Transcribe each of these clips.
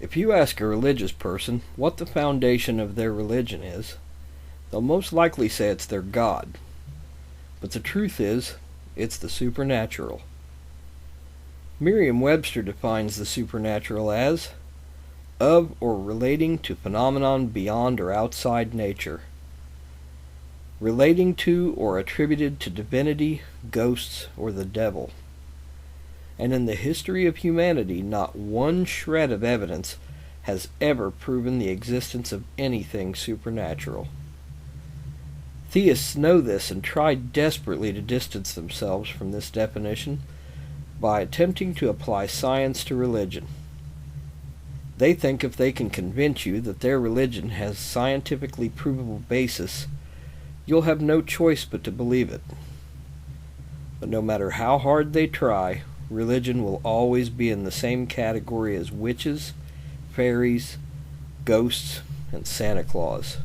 If you ask a religious person what the foundation of their religion is, they'll most likely say it's their God. But the truth is, it's the supernatural. Merriam-Webster defines the supernatural as of or relating to phenomenon beyond or outside nature, relating to or attributed to divinity, ghosts, or the devil. And in the history of humanity, not one shred of evidence has ever proven the existence of anything supernatural. Theists know this and try desperately to distance themselves from this definition by attempting to apply science to religion. They think if they can convince you that their religion has scientifically provable basis, you'll have no choice but to believe it. But no matter how hard they try, religion will always be in the same category as witches, fairies, ghosts, and Santa Claus.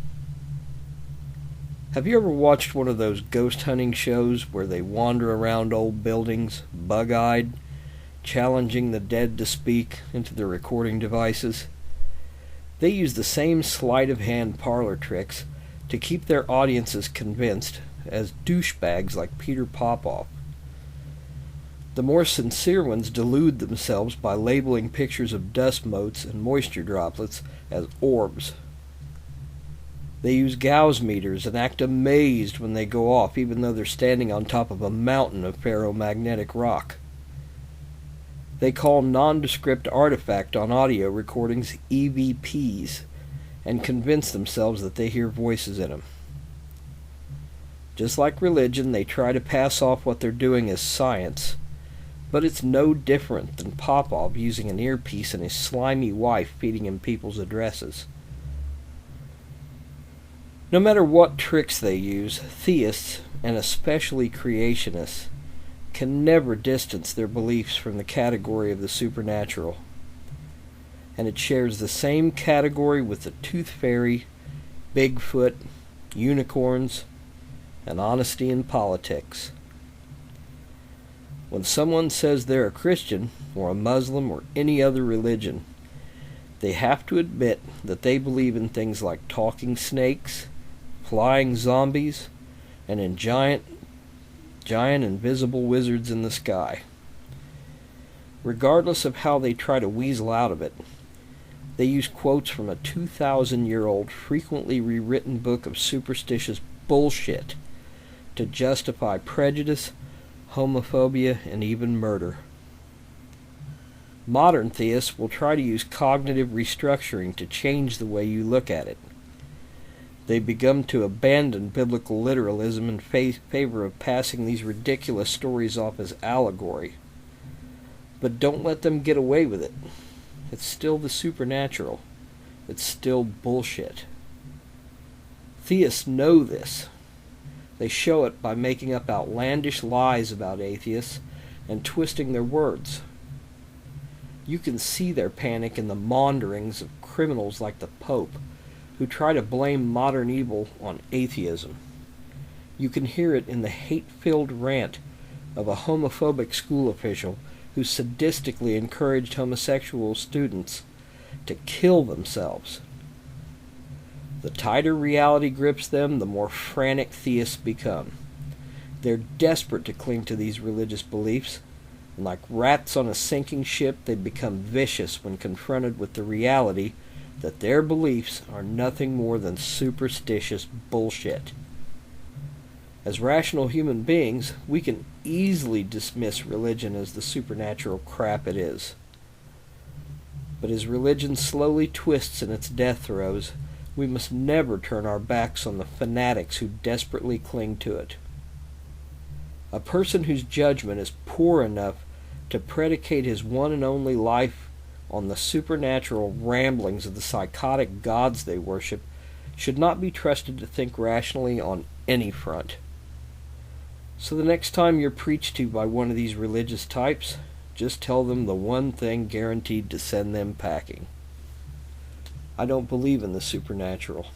Have you ever watched one of those ghost hunting shows where they wander around old buildings, bug-eyed, challenging the dead to speak into their recording devices? They use the same sleight-of-hand parlor tricks to keep their audiences convinced as douchebags like Peter Popoff. The more sincere ones delude themselves by labeling pictures of dust motes and moisture droplets as orbs. They use Gauss meters and act amazed when they go off, even though they're standing on top of a mountain of ferromagnetic rock. They call nondescript artifact on audio recordings EVPs and convince themselves that they hear voices in them. Just like religion, they try to pass off what they're doing as science, but it's no different than Popov using an earpiece and his slimy wife feeding him people's addresses. No matter what tricks they use, theists, and especially creationists, can never distance their beliefs from the category of the supernatural. And it shares the same category with the tooth fairy, Bigfoot, unicorns, and honesty in politics. When someone says they're a Christian, or a Muslim, or any other religion, they have to admit that they believe in things like talking snakes, flying zombies, and in giant invisible wizards in the sky. Regardless of how they try to weasel out of it, they use quotes from a 2,000-year-old, frequently rewritten book of superstitious bullshit to justify prejudice, homophobia, and even murder. Modern theists will try to use cognitive restructuring to change the way you look at it. They've begun to abandon biblical literalism in favor of passing these ridiculous stories off as allegory. But don't let them get away with it. It's still the supernatural. It's still bullshit. Theists know this. They show it by making up outlandish lies about atheists and twisting their words. You can see their panic in the maunderings of criminals like the Pope, who try to blame modern evil on atheism. You can hear it in the hate-filled rant of a homophobic school official who sadistically encouraged homosexual students to kill themselves. The tighter reality grips them, the more frantic theists become. They're desperate to cling to these religious beliefs, and like rats on a sinking ship, they become vicious when confronted with the reality that their beliefs are nothing more than superstitious bullshit. As rational human beings, we can easily dismiss religion as the supernatural crap it is. But as religion slowly twists in its death throes, we must never turn our backs on the fanatics who desperately cling to it. A person whose judgment is poor enough to predicate his one and only life on the supernatural ramblings of the psychotic gods they worship should not be trusted to think rationally on any front. So the next time you're preached to by one of these religious types, just tell them the one thing guaranteed to send them packing. I don't believe in the supernatural.